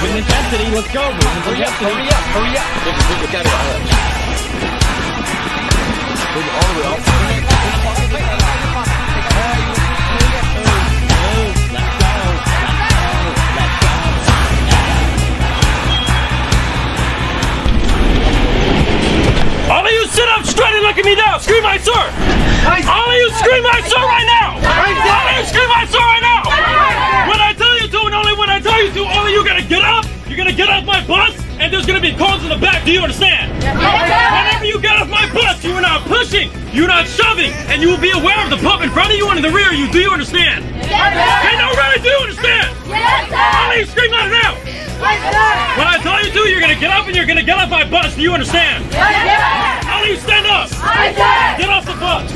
Moving intensity, let's go. Hurry up, hurry up, hurry up. We got it all up. All the way up. All of you sit up straight and look at me now. Scream my sir. All of you scream my sir right now. All of you scream my sir right now. When I tell you to, and only when I tell you to, all of you gotta get up. You're gonna get off my bus, and there's gonna be cars in the back. Do you understand? Whenever you get off my bus, you are not pushing, you're not shoving, and you will be aware of the pup in front of you and in the rear of you. Do you understand? Hey, no, really, do you understand? All of you scream out now. When I tell you to, you're gonna get up and you're gonna get off my bus. Do you understand? All of you stand up. Get off the bus.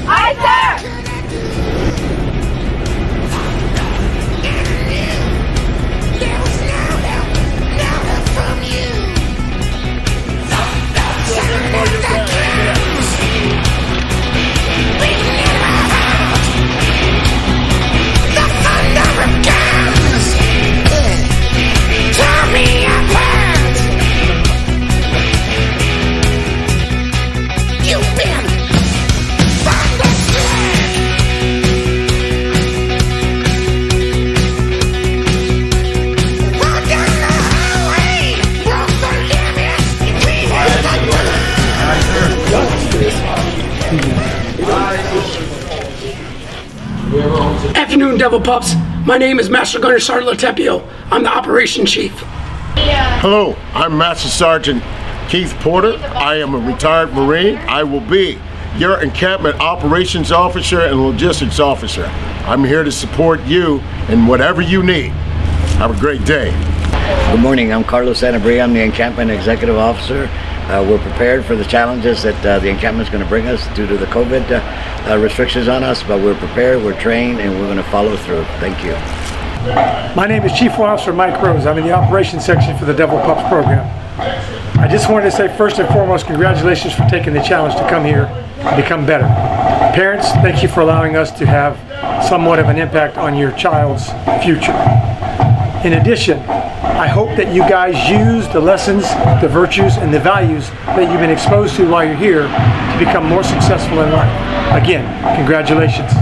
Afternoon, Devil Pups. My name is Master Gunner Sergeant Latepio. I'm the Operation Chief. Hello, I'm Master Sergeant Keith Porter. I am a retired Marine. I will be your encampment operations officer and logistics officer. I'm here to support you in whatever you need. Have a great day. Good morning, I'm Carlos Sanabria. I'm the encampment executive officer. We're prepared for the challenges that the encampment is going to bring us due to the COVID restrictions on us, but we're prepared, we're trained, and we're going to follow through. Thank you. My name is Chief Officer Mike Rose. I'm in the operations section for the Devil Pups program. I just wanted to say first and foremost, congratulations for taking the challenge to come here and become better. Parents, thank you for allowing us to have somewhat of an impact on your child's future. In addition, I hope that you guys use the lessons, the virtues, and the values that you've been exposed to while you're here to become more successful in life. Again, congratulations.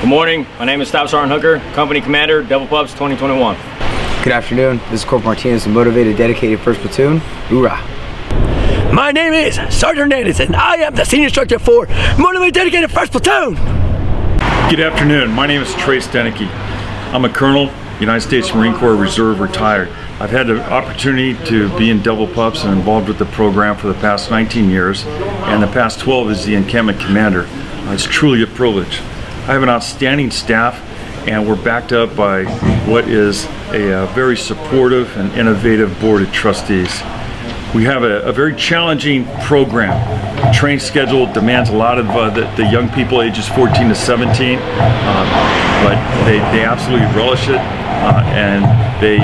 Good morning, my name is Staff Sergeant Hooker, Company Commander, Devil Pups 2021. Good afternoon, this is Corporal Martinez, the motivated, dedicated 1st Platoon. Hoorah! My name is Sergeant Anderson. I am the Senior Instructor for Motivated, Dedicated 1st Platoon. Good afternoon, my name is Trace Deneke. I'm a Colonel, United States Marine Corps Reserve, retired. I've had the opportunity to be in Devil Pups and involved with the program for the past 19 years, and the past 12 as the encampment commander. It's truly a privilege. I have an outstanding staff, and we're backed up by what is a very supportive and innovative board of trustees. We have a very challenging program. The train schedule demands a lot of the young people ages 14 to 17, but they absolutely relish it, and they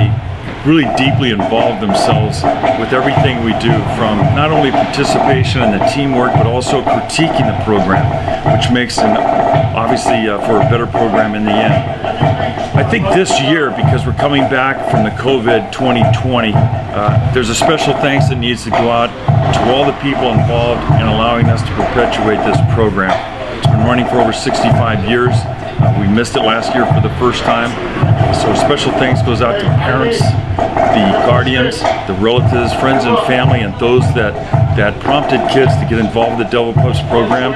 really deeply involve themselves with everything we do, from not only participation in the teamwork, but also critiquing the program, which makes it obviously for a better program in the end. I think this year, because we're coming back from the COVID 2020, there's a special thanks that needs to go out to all the people involved in allowing us to perpetuate this program. It's been running for over 65 years. We missed it last year for the first time. So special thanks goes out to parents, the guardians, the relatives, friends and family, and those that prompted kids to get involved with the Devil Pups program,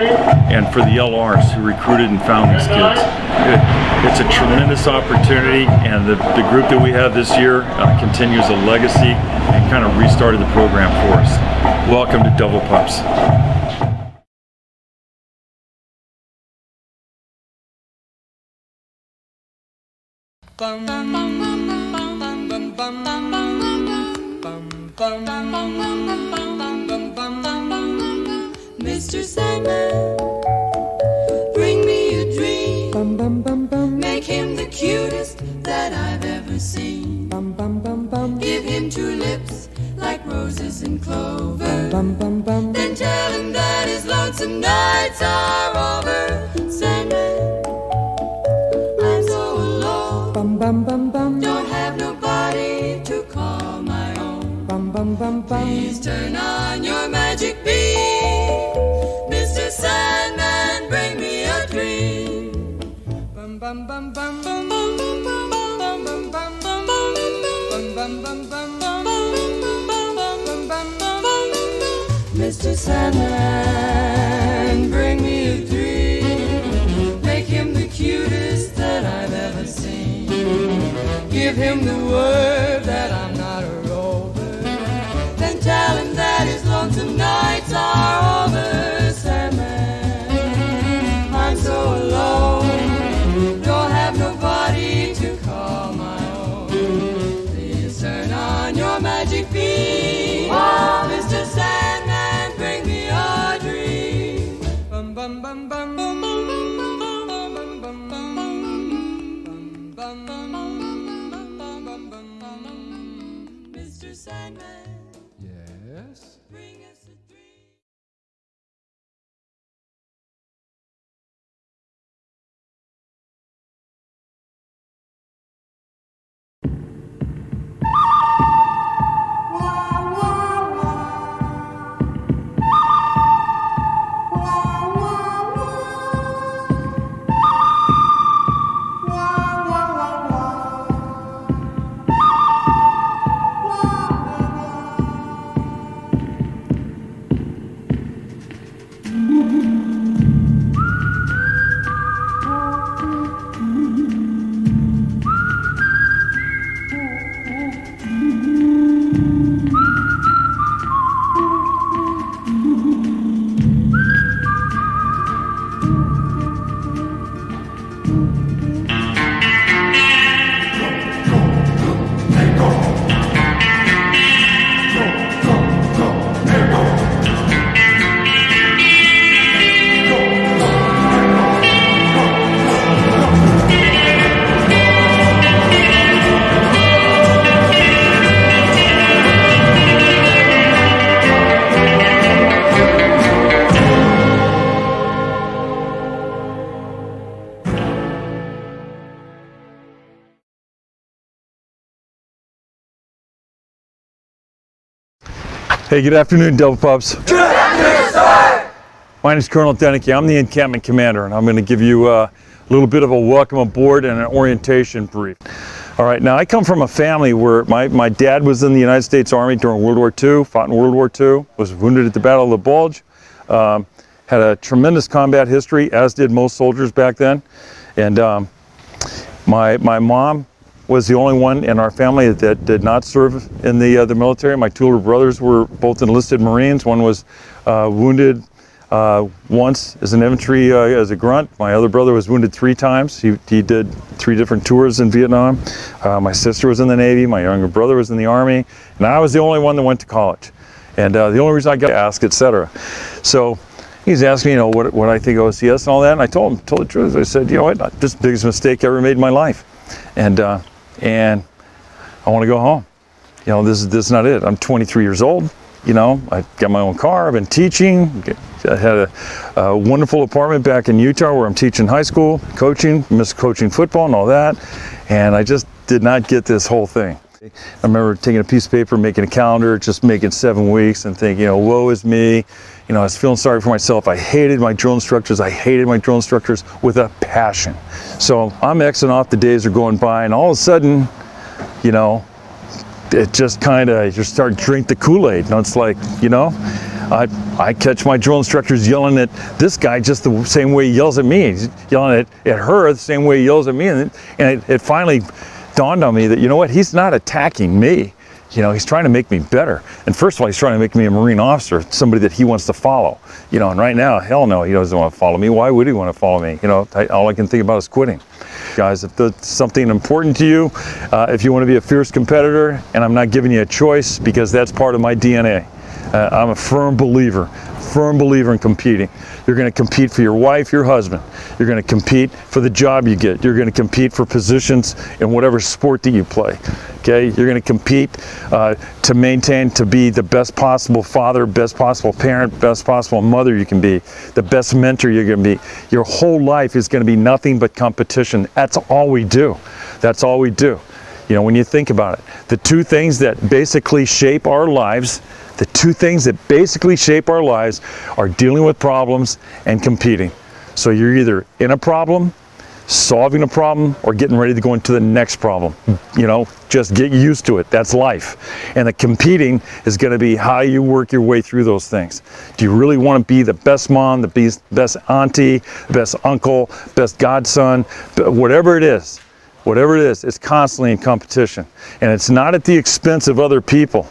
and for the LRs who recruited and found these kids. It's a tremendous opportunity, and the group that we have this year continues a legacy and kind of restarted the program for us. Welcome to Devil Pups. Mr. Sandman, bring me a dream. Make him the cutest that I've ever seen. Give him 2 lips like roses and clover. Then tell him that his lonesome nights are over. Sandman, I'm so alone. Don't have nobody to call my Please turn on your magic beam, Mr. Sandman, bring me a dream. Bum bum bum bum bum bum bum bum bum bum bum bum bum bum bum bum bum. Mr. Sandman, bring me a dream. Make him the cutest that I've ever seen. Give him the word that I'm not a rover. Then tell him that his lonesome nights are over. Sandman, I'm so alone, don't have nobody to call my own. Please turn on your magic beam, Mr. Sandman, bring me a dream. Bum bum bum bum bum bum bum bum bum bum bum bum. Mr. Sandman, yes, bring us a dream. Hey, good afternoon, Devil Pups. Good afternoon, sir. My name is Colonel Denicky. I'm the encampment commander, and I'm going to give you a little bit of a welcome aboard and an orientation brief. All right, now I come from a family where my dad was in the United States Army during World War II, fought in World War II, was wounded at the Battle of the Bulge, had a tremendous combat history, as did most soldiers back then. And my mom was the only one in our family that did not serve in the military. My two older brothers were both enlisted Marines. One was wounded once as an infantry as a grunt. My other brother was wounded 3 times. He did 3 different tours in Vietnam. My sister was in the Navy. My younger brother was in the Army. And I was the only one that went to college. And the only reason I got asked, etc. So he's asking me, what I think of OCS and all that. And I told the truth. I said, you know what, this is the biggest mistake I ever made in my life. And I want to go home. This is not it. I'm 23 years old. I got my own car. I've been teaching. I had a wonderful apartment back in Utah where I'm teaching high school, coaching, missed coaching football and all that. And I just did not get this whole thing. I remember taking a piece of paper, making a calendar, just making 7 weeks and thinking, woe is me. I was feeling sorry for myself. I hated my drill instructors. I hated my drill instructors with a passion. So I'm Xing off, the days are going by, and all of a sudden, it just kind of, you start to drink the Kool-Aid. It's like, I catch my drill instructors yelling at this guy just the same way he yells at me. He's yelling at her the same way he yells at me. And it finally dawned on me that, you know what, he's not attacking me. He's trying to make me better. And first of all, he's trying to make me a Marine officer, somebody that he wants to follow. And right now, hell no, he doesn't want to follow me. Why would he want to follow me? All I can think about is quitting. Guys, if that's something important to you, if you want to be a fierce competitor, and I'm not giving you a choice because that's part of my DNA. I'm a firm believer in competing. You're going to compete for your wife, your husband. You're going to compete for the job you get. You're going to compete for positions in whatever sport that you play. Okay? You're going to compete to maintain, to be the best possible father, best possible parent, best possible mother you can be, the best mentor you're going to be. Your whole life is going to be nothing but competition. That's all we do. That's all we do. You know, when you think about it, the two things that basically shape our lives, are dealing with problems and competing. So you're either in a problem, solving a problem, or getting ready to go into the next problem. You know, just get used to it. That's life. And the competing is going to be how you work your way through those things. Do you really want to be the best mom, the best auntie, the best uncle, best godson, whatever it is, it's constantly in competition. And it's not at the expense of other people.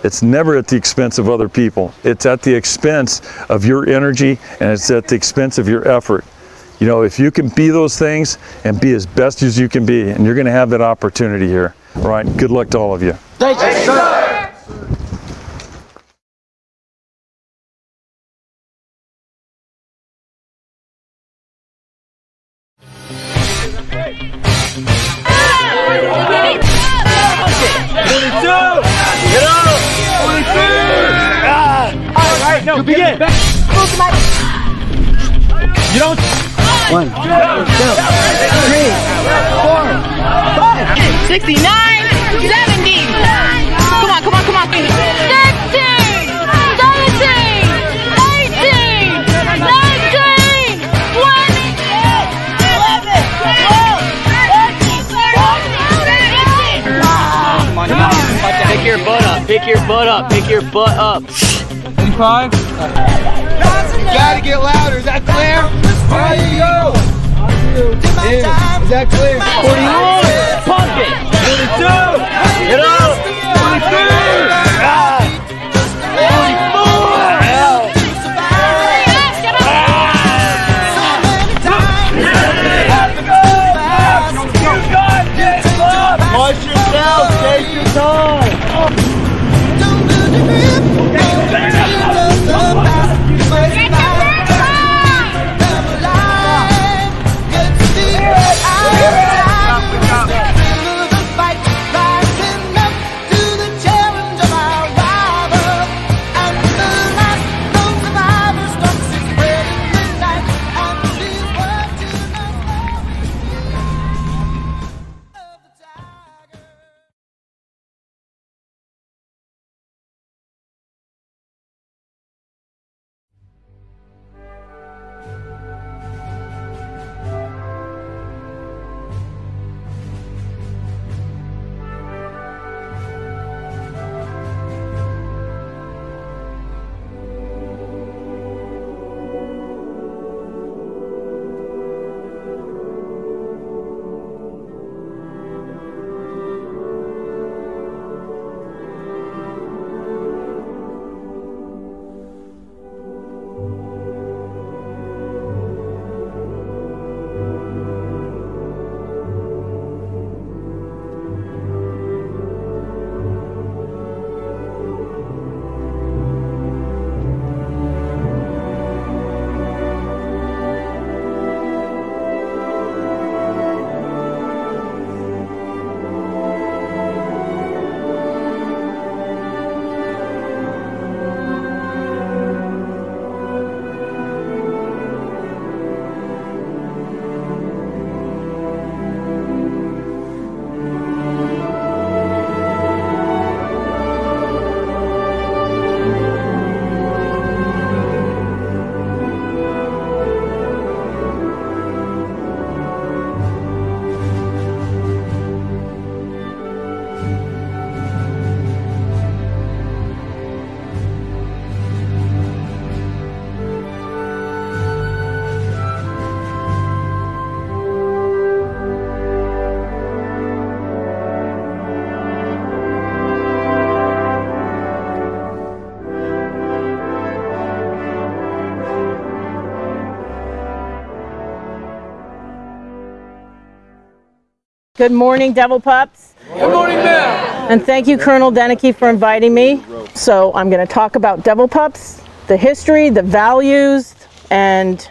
It's never at the expense of other people. It's at the expense of your energy, and it's at the expense of your effort. You know, if you can be those things and be as best as you can be, and you're going to have that opportunity here. All right, good luck to all of you. Thank you, sir. No, begin. You don't. 1, 2, 3, 4, 5, 69, 70. Come on, come on, come on. 16, 17, 18, 19, 20, Pick your butt up, pick your butt up, pick your butt up. 85. You gotta get louder, is that clear? There you go. Is that clear? 41. Pump it. 42. Get up. 44. Push yourself, take your time. Good morning, Devil Pups. Good morning, ma'am. And thank you, Colonel Denicky, for inviting me. So I'm going to talk about Devil Pups, the history, the values, and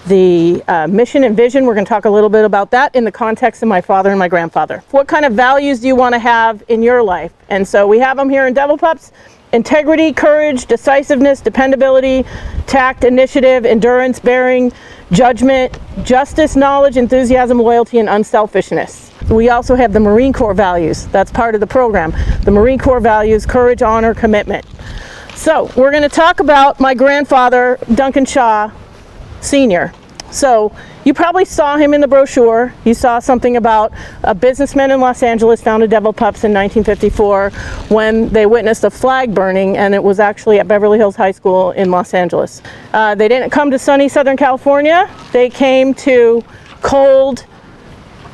the mission and vision. We're going to talk a little bit about that in the context of my father and my grandfather. What kind of values do you want to have in your life? And so we have them here in Devil Pups. Integrity, courage, decisiveness, dependability, tact, initiative, endurance, bearing, judgment, justice, knowledge, enthusiasm, loyalty, and unselfishness. we also have the Marine Corps values. That's part of the program. The Marine Corps values: courage, honor, commitment. So we're going to talk about my grandfather, Duncan Shaw Sr. So you probably saw him in the brochure. You saw something about a businessman in Los Angeles founded Devil Pups in 1954 when they witnessed a flag burning, and it was actually at Beverly Hills High School in Los Angeles. They didn't come to sunny Southern California. They came to cold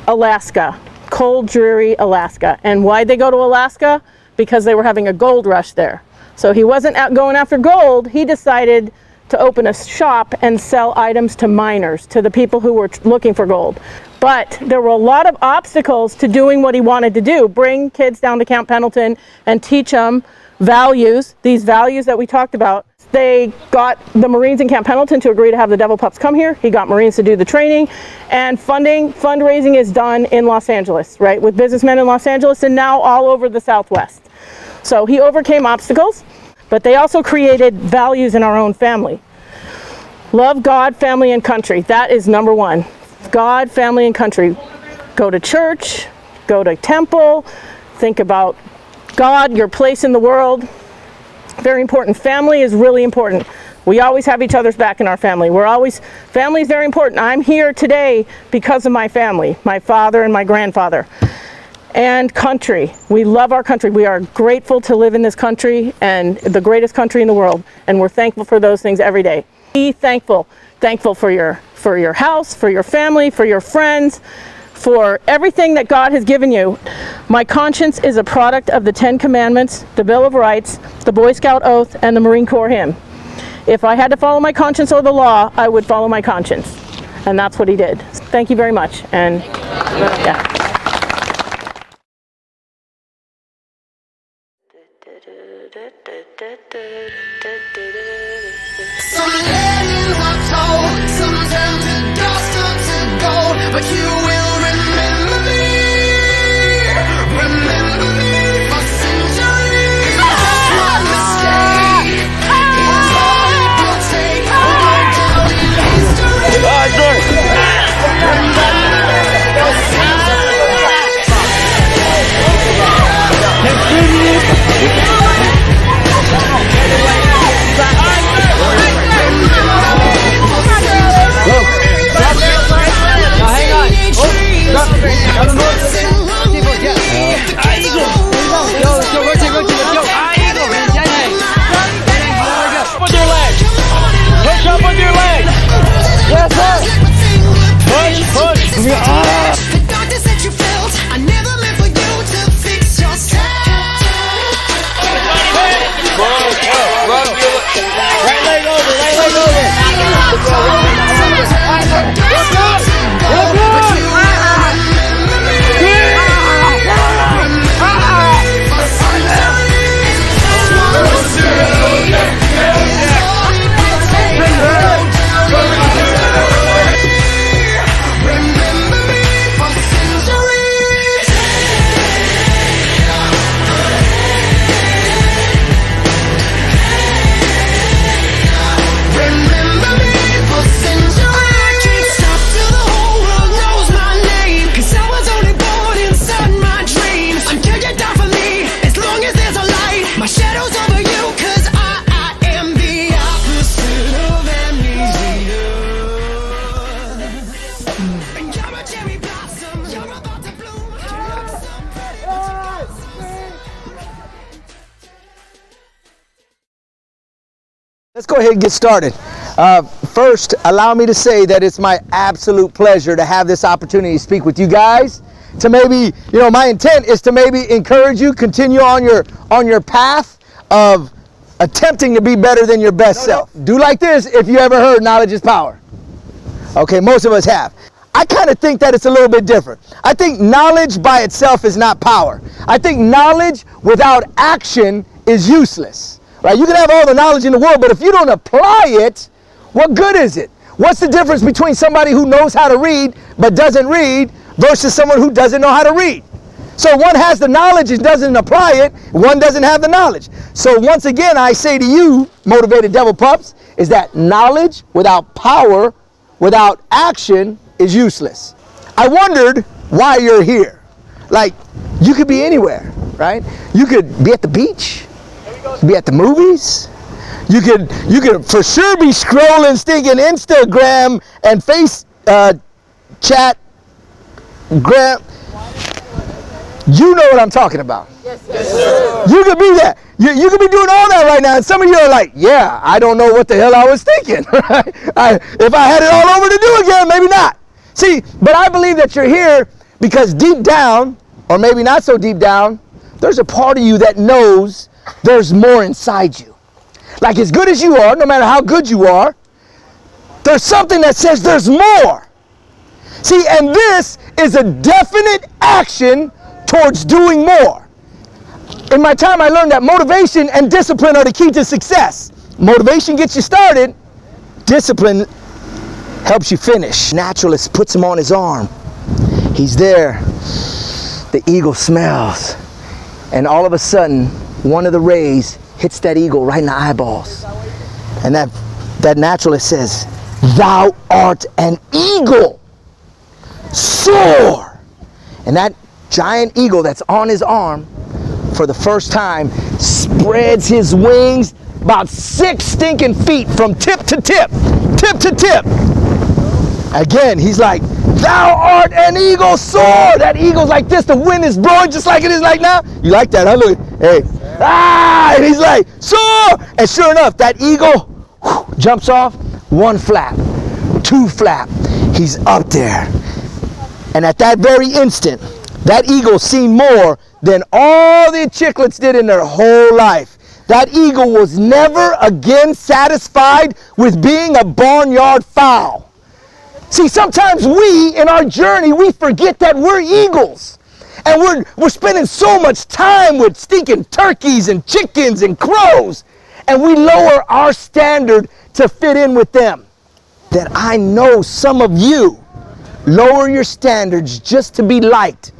Alaska, cold, dreary Alaska. And why'd they go to Alaska? Because they were having a gold rush there. So he wasn't going after gold. He decided to open a shop and sell items to miners, to the people who were looking for gold. But there were a lot of obstacles to doing what he wanted to do: bring kids down to Camp Pendleton and teach them values, these values that we talked about. They got the Marines in Camp Pendleton to agree to have the Devil Pups come here. He got Marines to do the training, and fundraising is done in Los Angeles, right, with businessmen in Los Angeles and now all over the Southwest. So he overcame obstacles, but they also created values in our own family. Love God, family, and country. That is number one. God, family, and country. Go to church, go to temple, think about God, your place in the world. Very important. Family is really important. We always have each other's back in our family. Family is very important. I'm here today because of my family, my father and my grandfather. And country. We love our country. We are grateful to live in this country, and the greatest country in the world. And we're thankful for those things every day. Be thankful. Thankful for your house, for your family, for your friends, for everything that God has given you. My conscience is a product of the 10 Commandments, the Bill of Rights, the Boy Scout Oath, and the Marine Corps hymn. If I had to follow my conscience or the law, I would follow my conscience. And that's what he did. Thank you very much. And yeah. Some legends are told, some turn to dust or to gold, but you will remember me for centuries. One mistake is all it will take to go down in history. Remember me for Let's go ahead and get started. First, allow me to say that it's my absolute pleasure to have this opportunity to speak with you guys. To maybe, my intent is to maybe encourage you, continue on your path of attempting to be better than your best self. Do like this if you ever heard knowledge is power. Okay, most of us have. I kind of think that it's a little bit different. I think knowledge by itself is not power. I think knowledge without action is useless. Right? You can have all the knowledge in the world, but if you don't apply it, what good is it? What's the difference between somebody who knows how to read but doesn't read versus someone who doesn't know how to read? So one has the knowledge and doesn't apply it, one doesn't have the knowledge. So once again, I say to you, motivated Devil Pups, is that knowledge without power, without action, is useless. I wondered why you're here. like, you could be anywhere, right? You could be at the beach, be at the movies. You could for sure be scrolling, stinking Instagram and face chat, gram. You know what I'm talking about. Yes, sir. You could be that. You could be doing all that right now. And some of you are like, yeah, I don't know what the hell I was thinking. If I had it all over to do again, maybe not. See, but I believe that you're here because deep down, or maybe not so deep down, there's a part of you that knows there's more inside you. Like, as good as you are, no matter how good you are, there's something that says there's more. See, and this is a definite action towards doing more. In my time, I learned that motivation and discipline are the key to success. Motivation gets you started. Discipline helps you finish. Naturalist puts him on his arm. He's there. The eagle smells. And all of a sudden, one of the rays hits that eagle right in the eyeballs. And that naturalist says, "Thou art an eagle. Soar." And that giant eagle that's on his arm, for the first time, spreads his wings about 6 stinking feet from tip to tip, tip to tip. Again, he's like, "Thou art an eagle, soar." That eagle's like this, the wind is blowing just like it is like now. You like that, huh? Look, hey, and he's like, "Soar." And sure enough, that eagle jumps off, 1 flap, 2 flap, he's up there. And at that very instant, that eagle seen more than all the chicklets did in their whole life. That eagle was never again satisfied with being a barnyard fowl. See, sometimes we, in our journey, we forget that we're eagles. And we're spending so much time with stinking turkeys and chickens and crows. And we lower our standard to fit in with them. That I know some of you lower your standards just to be liked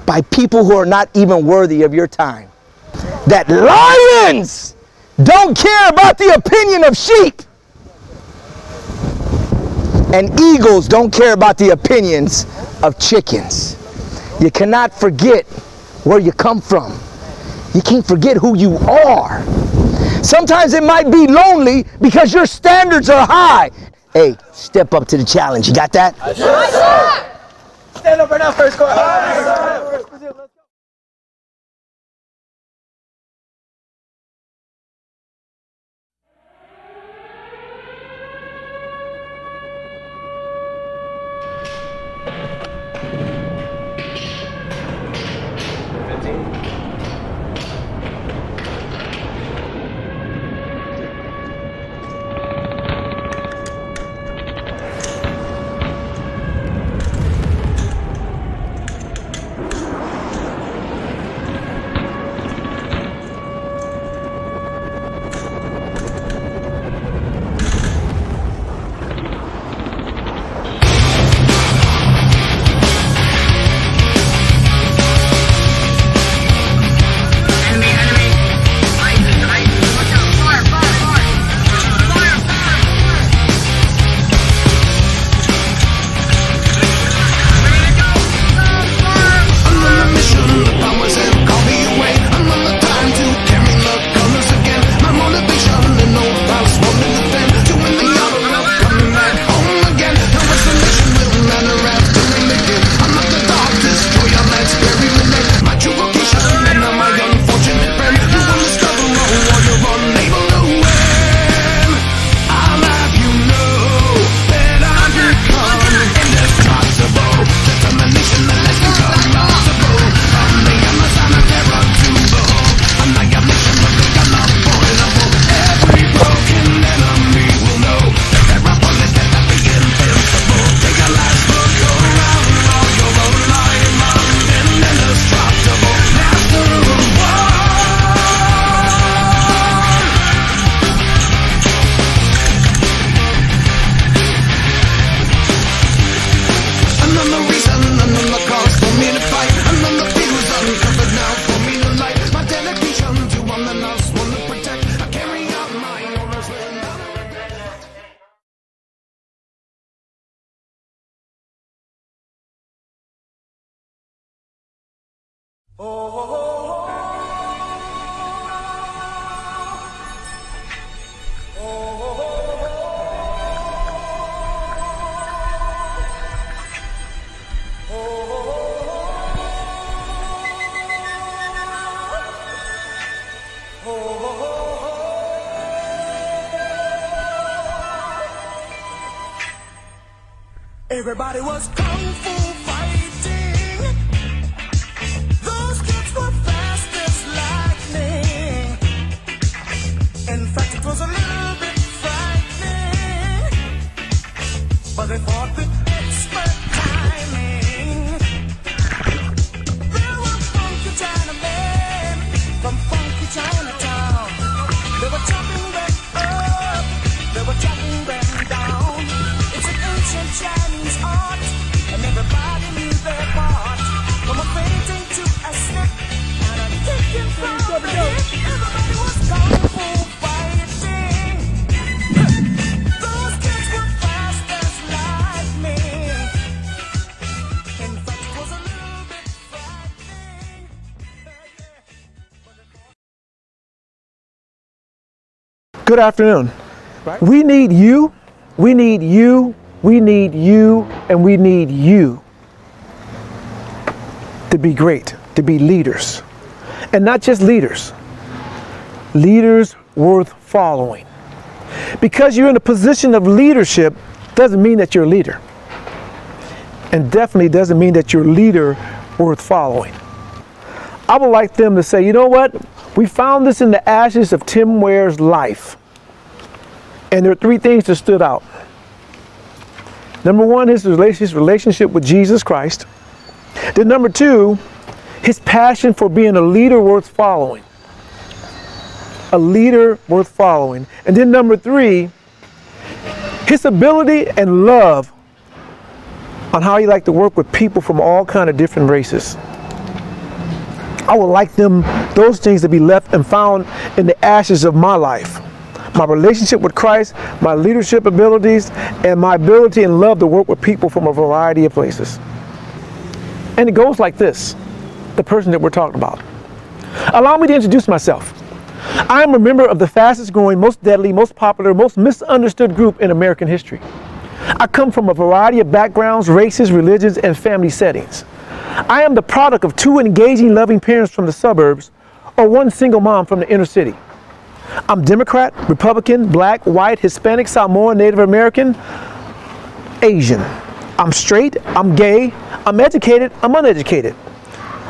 by people who are not even worthy of your time. That lions don't care about the opinion of sheep. And eagles don't care about the opinions of chickens. You cannot forget where you come from. You can't forget who you are. Sometimes it might be lonely because your standards are high. Hey, step up to the challenge. You got that? Yes, sir. Stand up right now, first court. Everybody was kung fu fighting. Those kids were fast as lightning. In fact, it was a little bit frightening, but they fought with expert timing. There were funky Chinamen from funky Chinatown. They were chopping them up, they were chopping them down. It's an ancient Chinese art, and everybody knew their part. From a fainting to a snip, and a kicking from the hip. Everybody was kung fu fighting. Those kids were fast as lightning. In fact, it was a little bit frightening. Good afternoon. We need you, we need you, we need you, and we need you to be great, to be leaders. And not just leaders, leaders worth following. Because you're in a position of leadership doesn't mean that you're a leader. And definitely doesn't mean that you're a leader worth following. I would like them to say, you know what? We found this in the ashes of Tim Ware's life. And there are three things that stood out. Number one, his relationship with Jesus Christ. Then number two, his passion for being a leader worth following. A leader worth following. And then number three, his ability and love on how he liked to work with people from all kind of different races. I would like those things to be left and found in the ashes of my life. My relationship with Christ, my leadership abilities, and my ability and love to work with people from a variety of places. And it goes like this, the person that we're talking about. Allow me to introduce myself. I am a member of the fastest growing, most deadly, most popular, most misunderstood group in American history. I come from a variety of backgrounds, races, religions, and family settings. I am the product of two engaging, loving parents from the suburbs or one single mom from the inner city. I'm Democrat, Republican, Black, White, Hispanic, Samoan, Native American, Asian. I'm straight, I'm gay, I'm educated, I'm uneducated.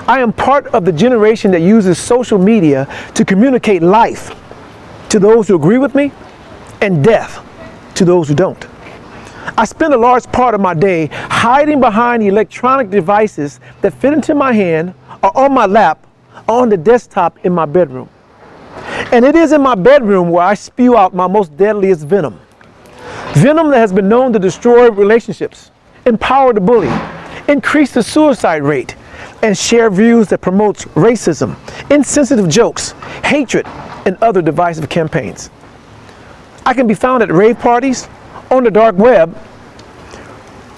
I am part of the generation that uses social media to communicate life to those who agree with me and death to those who don't. I spend a large part of my day hiding behind electronic devices that fit into my hand or on my lap or on the desktop in my bedroom. And it is in my bedroom where I spew out my most deadliest venom. Venom that has been known to destroy relationships, empower the bully, increase the suicide rate, and share views that promotes racism, insensitive jokes, hatred, and other divisive campaigns. I can be found at rave parties, on the dark web,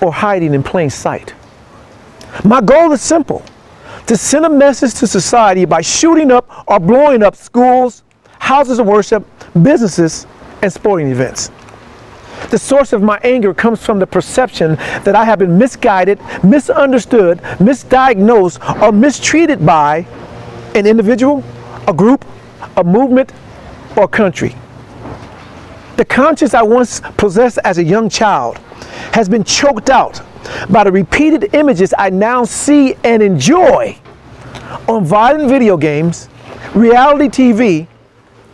or hiding in plain sight. My goal is simple: to send a message to society by shooting up or blowing up schools, houses of worship, businesses, and sporting events. The source of my anger comes from the perception that I have been misguided, misunderstood, misdiagnosed, or mistreated by an individual, a group, a movement, or country. The conscience I once possessed as a young child has been choked out by the repeated images I now see and enjoy on violent video games, reality TV,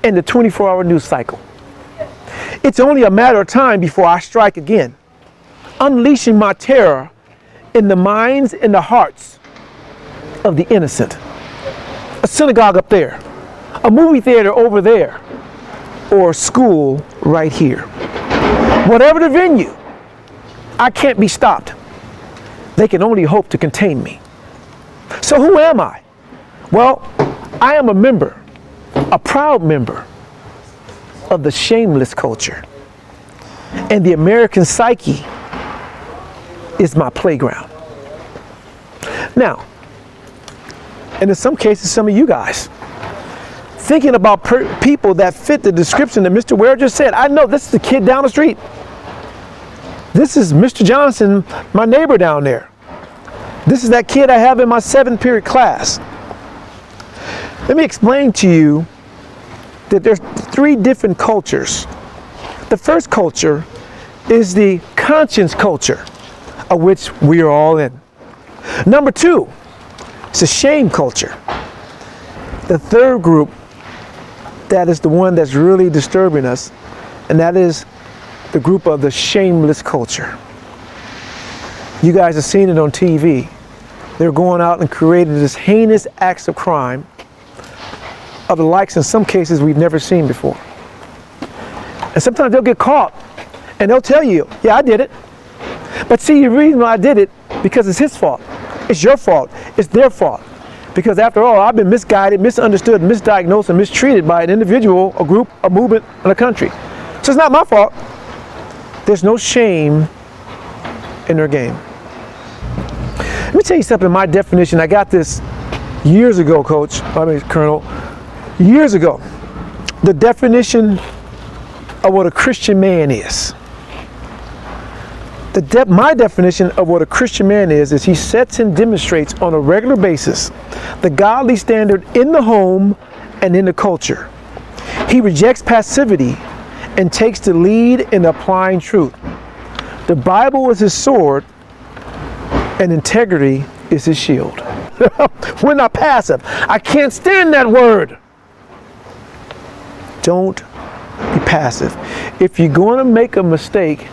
and the 24-hour news cycle. It's only a matter of time before I strike again, unleashing my terror in the minds and the hearts of the innocent. A synagogue up there, a movie theater over there, or a school right here. Whatever the venue, I can't be stopped. They can only hope to contain me. So who am I? Well, I am a member, a proud member of the shameless culture. And the American psyche is my playground. Now, and in some cases, some of you guys, thinking about people that fit the description that Mr. Ware just said. I know this is the kid down the street. This is Mr. Johnson, my neighbor down there. This is that kid I have in my 7th period class. Let me explain to you that there's 3 different cultures. The first culture is the conscience culture, of which we are all in. Number two, it's a shame culture. The third group, that is the one that's really disturbing us, and that is the group of the shameless culture. You guys have seen it on TV. They're going out and creating this heinous acts of crime of the likes in some cases we've never seen before. And sometimes they'll get caught and they'll tell you, yeah, I did it. But see, the reason why I did it, because it's his fault. It's your fault. It's their fault. Because after all, I've been misguided, misunderstood, misdiagnosed, and mistreated by an individual, a group, a movement, and a country. So it's not my fault. There's no shame in their game. Let me tell you something, my definition, I got this years ago, Colonel, years ago. The definition of what a Christian man is. My definition of what a Christian man is he sets and demonstrates on a regular basis the godly standard in the home and in the culture. He rejects passivity and takes the lead in applying truth. The Bible is his sword and integrity is his shield. We're not passive. I can't stand that word. Don't be passive. If you're going to make a mistake,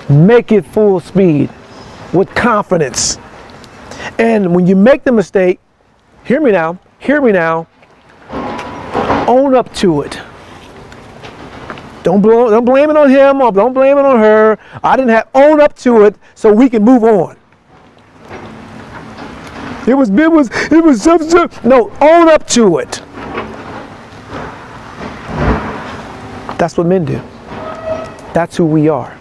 make it full speed with confidence. And when you make the mistake, hear me now, own up to it. Don't blame it on him or don't blame it on her. Own up to it so we can move on. It was no, own up to it. That's what men do. That's who we are.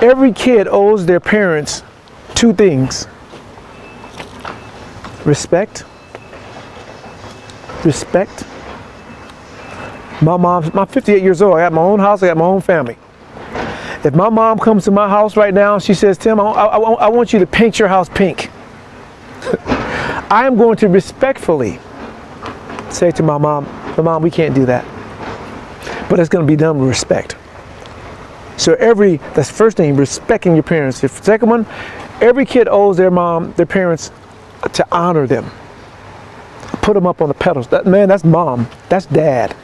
Every kid owes their parents two things. Respect. Respect. I'm 58 years old. I got my own house. I got my own family. If my mom comes to my house right now and she says, Tim, I want you to paint your house pink. I am going to respectfully say to my mom, we can't do that. But it's going to be done with respect. So that's the first thing, respecting your parents. The second one, every kid owes their parents to honor them. Put them up on the pedestal. That's mom, that's dad.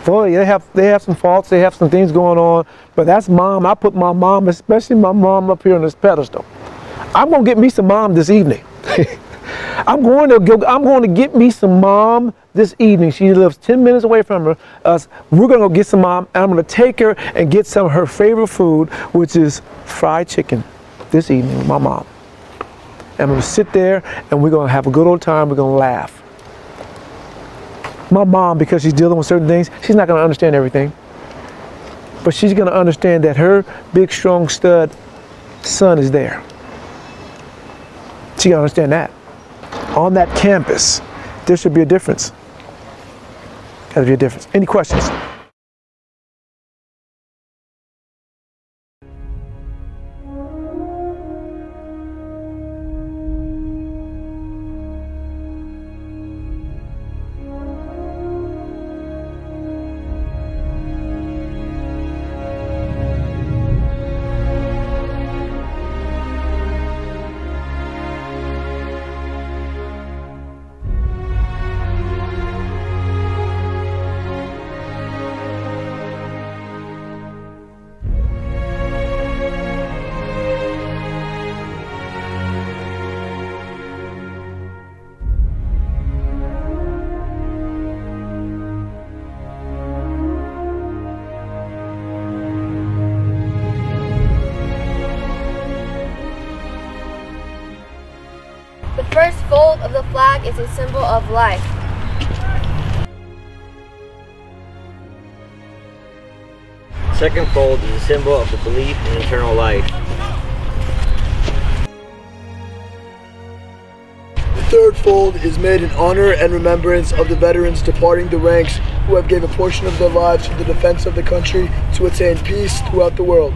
Boy, they have some faults, they have some things going on, but that's mom. I put my mom, especially my mom, up here on this pedestal. I'm going to get me some mom this evening. I'm going to get me some mom this evening. She lives 10 minutes away from us. We're going to go get some mom, and I'm going to take her and get some of her favorite food, which is fried chicken, this evening with my mom. And I'm going to sit there, and we're going to have a good old time. We're going to laugh. My mom, because she's dealing with certain things, she's not going to understand everything. But she's going to understand that her big, strong stud son is there. She got to understand that. On that campus, there should be a difference. Got to be a difference. Any questions? The first fold of the flag is a symbol of life. Second fold is a symbol of the belief in eternal life. The third fold is made in honor and remembrance of the veterans departing the ranks who have given a portion of their lives to the defense of the country to attain peace throughout the world.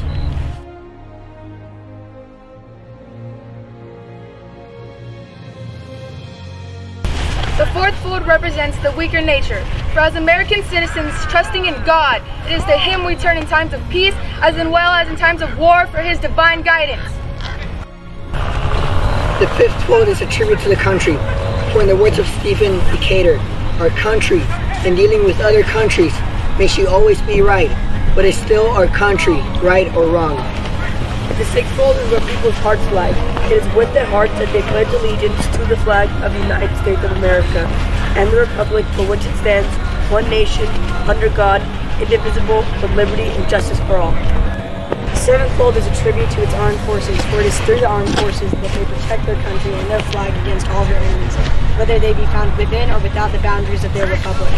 The fourth fold represents the weaker nature. For as American citizens trusting in God, it is to Him we turn in times of peace as well as in times of war for His divine guidance. The fifth fold is a tribute to the country. For in the words of Stephen Decatur, our country, in dealing with other countries, may she always be right, but is still our country, right or wrong. The sixth fold is our people's hearts flag. It is with their hearts that they pledge allegiance to the flag of the United States of America and the republic for which it stands, one nation, under God, indivisible, with liberty and justice for all. The seventh fold is a tribute to its armed forces, for it is through the armed forces that they protect their country and their flag against all their enemies, whether they be found within or without the boundaries of their republic.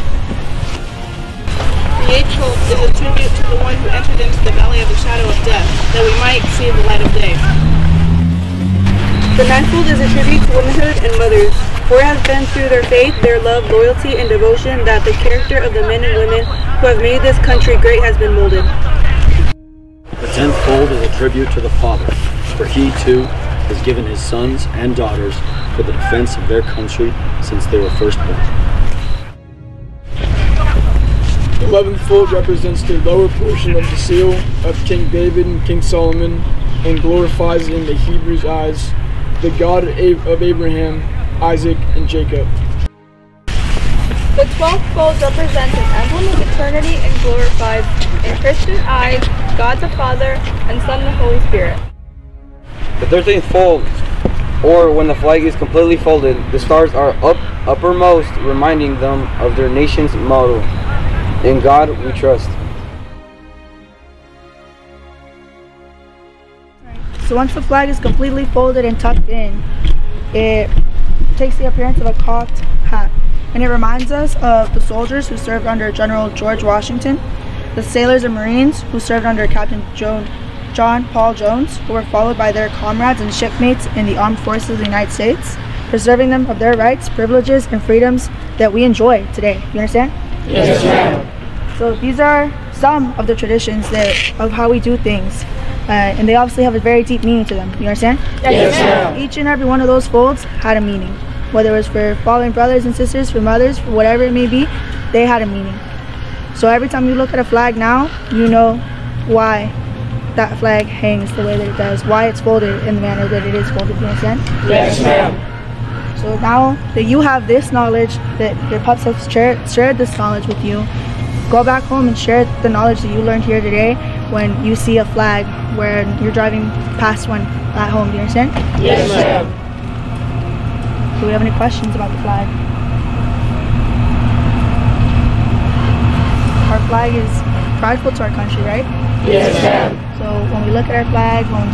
The eighth fold is a tribute to the one who entered into the valley of the shadow of death, that we might see the light of day. The ninth fold is a tribute to womanhood and mothers, for it has been through their faith, their love, loyalty, and devotion that the character of the men and women who have made this country great has been molded. The 10th fold is a tribute to the father, for he too has given his sons and daughters for the defense of their country since they were first born. The 11th fold represents the lower portion of the seal of King David and King Solomon and glorifies in the Hebrews' eyes the God of Abraham, Isaac, and Jacob. The 12th fold represents an emblem of eternity and glorifies, in Christian eyes, God the Father and Son the Holy Spirit. The 13th fold, or when the flag is completely folded, the stars are uppermost, reminding them of their nation's motto, "In God we trust." So once the flag is completely folded and tucked in, it takes the appearance of a cocked hat. And it reminds us of the soldiers who served under General George Washington, the sailors and Marines who served under Captain John Paul Jones, who were followed by their comrades and shipmates in the armed forces of the United States, preserving them of their rights, privileges, and freedoms that we enjoy today. You understand? Yes, ma'am. So these are some of the traditions of how we do things. And they obviously have a very deep meaning to them. You understand? Yes, ma'am. Each and every one of those folds had a meaning. Whether it was for fallen brothers and sisters, for mothers, for whatever it may be, they had a meaning. So every time you look at a flag now, you know why that flag hangs the way that it does, why it's folded in the manner that it is folded. You understand? Yes, ma'am. So now that you have this knowledge, that your pups have shared this knowledge with you, go back home and share the knowledge that you learned here today when you see a flag where you're driving past one at home. Do you understand? Yes, ma'am. Do we have any questions about the flag? Our flag is prideful to our country, right? Yes, ma'am. So when we look at our flag, when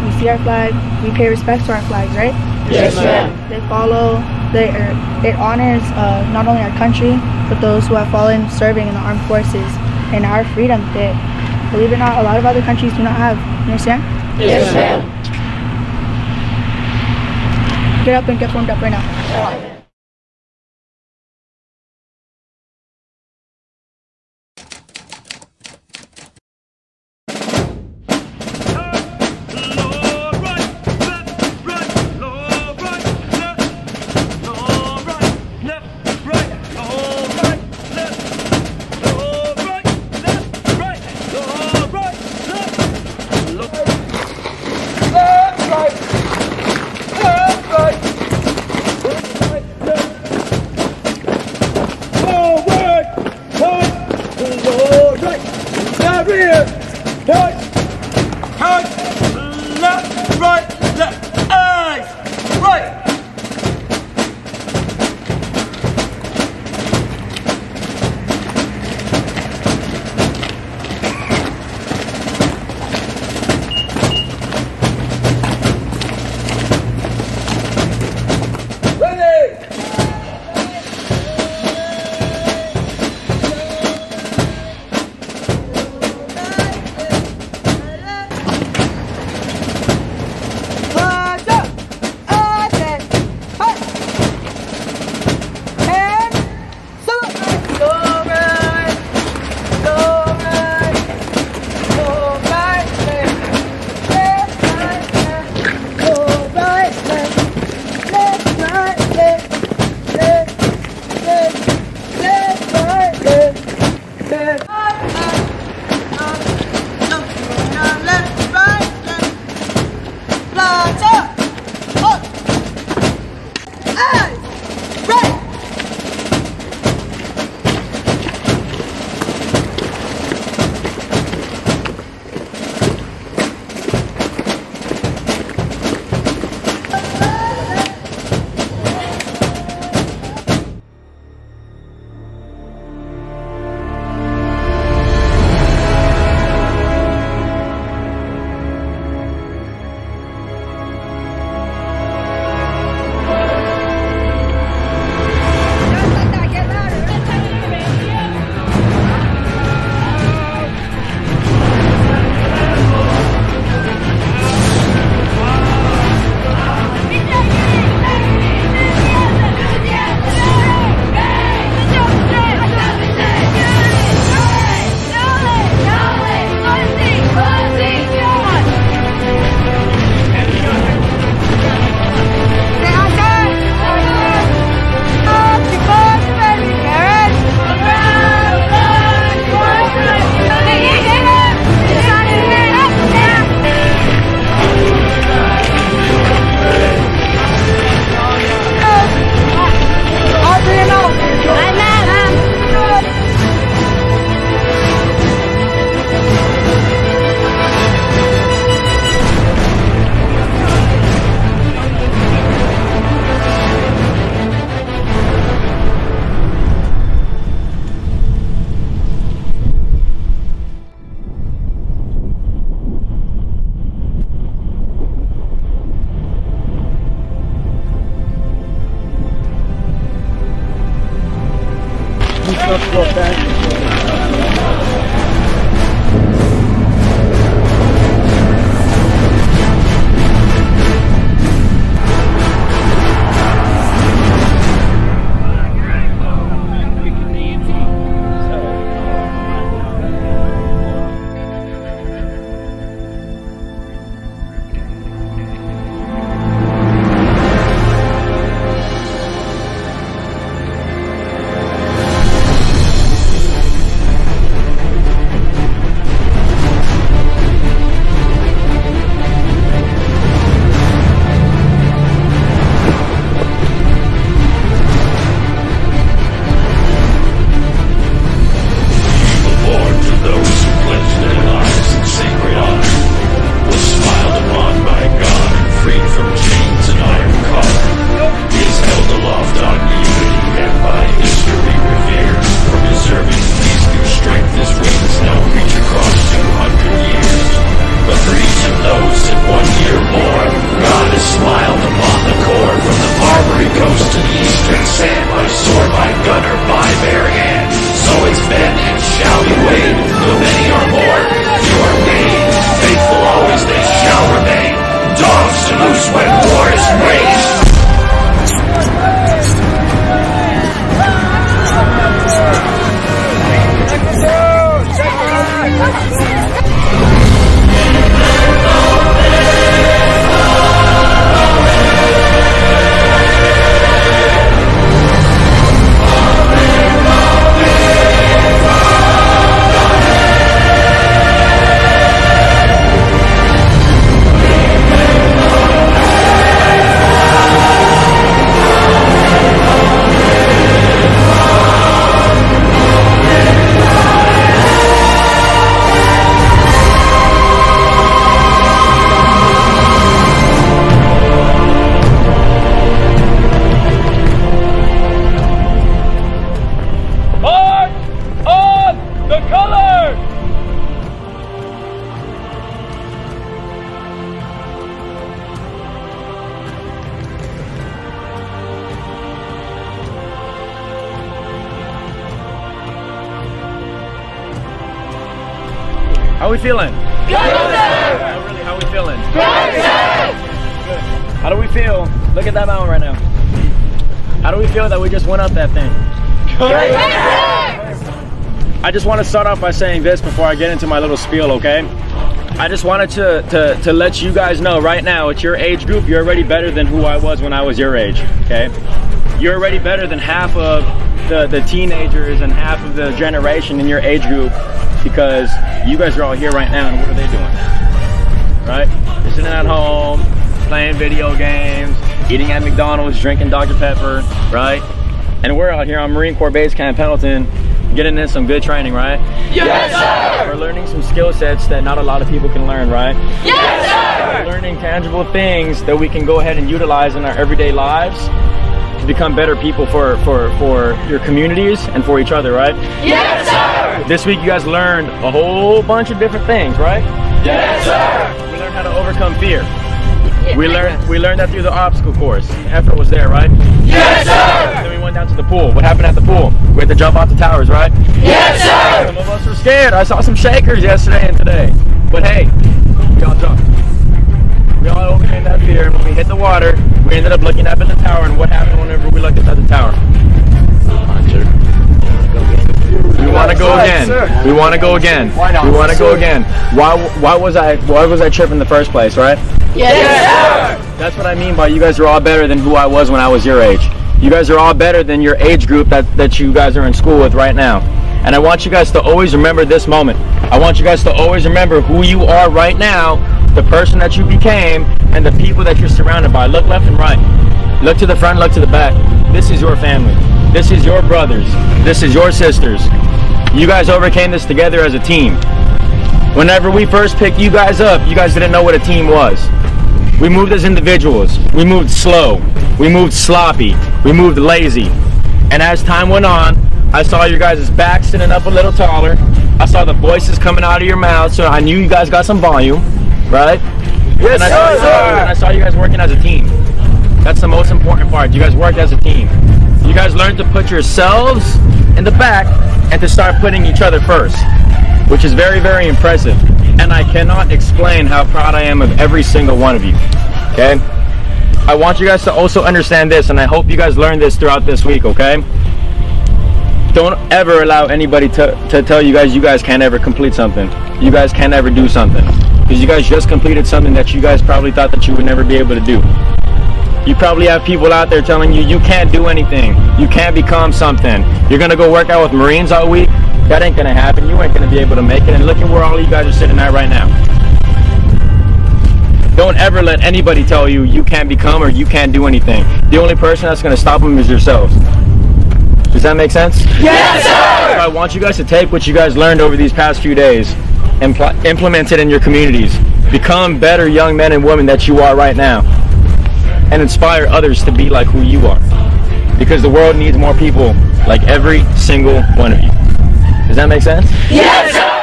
we see our flag, we pay respect to our flags, right? Yes, ma'am. It honors not only our country, but those who have fallen serving in the armed forces and our freedom that, believe it or not, a lot of other countries do not have. You understand? Yes, ma'am. Get up and get warmed up right now. up real fast. How we feeling? Good, sir! No, really, how we feeling? Good, sir! Good. How do we feel? Look at that mountain right now. How do we feel that we just went up that thing? Good, sir! I just want to start off by saying this before I get into my little spiel, okay? I just wanted to let you guys know right now, at your age group, you're already better than who I was when I was your age, okay? You're already better than half of the teenagers and half of the generation in your age group, because you guys are all here right now, and what are they doing? Right? They're sitting at home, playing video games, eating at McDonald's, drinking Dr. Pepper, right? And we're out here on Marine Corps Base, Camp Pendleton, getting in some good training, right? Yes, sir! We're learning some skill sets that not a lot of people can learn, right? Yes, sir! We're learning tangible things that we can go ahead and utilize in our everyday lives to become better people for your communities and for each other, right? Yes, sir! This week you guys learned a whole bunch of different things, right? Yes, sir! We learned how to overcome fear. We learned that through the obstacle course. The effort was there, right? Yes, sir! Then we went down to the pool. What happened at the pool? We had to jump off the towers, right? Yes, sir! Some of us were scared. I saw some shakers yesterday and today. But hey, we all jumped. We all overcame that fear, and when we hit the water, we ended up looking up at the tower, and what happened whenever we looked up at the tower? We want to go again. We want to go again. We want to go again. Why was I tripping in the first place, right? Yes, sir! That's what I mean by you guys are all better than who I was when I was your age. You guys are all better than your age group that you guys are in school with right now. And I want you guys to always remember this moment. I want you guys to always remember who you are right now, the person that you became, and the people that you're surrounded by. Look left and right. Look to the front, look to the back. This is your family. This is your brothers. This is your sisters. You guys overcame this together as a team. Whenever we first picked you guys up, you guys didn't know what a team was. We moved as individuals. We moved slow. We moved sloppy. We moved lazy. And as time went on, I saw your guys' backs sitting up a little taller. I saw the voices coming out of your mouths, so I knew you guys got some volume, right? Yes, and sir! I saw you guys working as a team. That's the most important part. You guys worked as a team. You guys learned to put yourselves in the back and to start putting each other first, which is very, very impressive. And I cannot explain how proud I am of every single one of you, okay? I want you guys to also understand this, and I hope you guys learn this throughout this week, okay? Don't ever allow anybody to tell you guys can't ever complete something. You guys can't ever do something. Because you guys just completed something that you guys probably thought that you would never be able to do. You probably have people out there telling you can't do anything. You can't become something. You're going to go work out with Marines all week. That ain't going to happen. You ain't going to be able to make it. And look at where all you guys are sitting at right now. Don't ever let anybody tell you can't become or you can't do anything. The only person that's going to stop them is yourselves. Does that make sense? Yes, sir! So I want you guys to take what you guys learned over these past few days and implement it in your communities. Become better young men and women that you are right now. And inspire others to be like who you are. Because the world needs more people like every single one of you. Does that make sense? Yes, sir!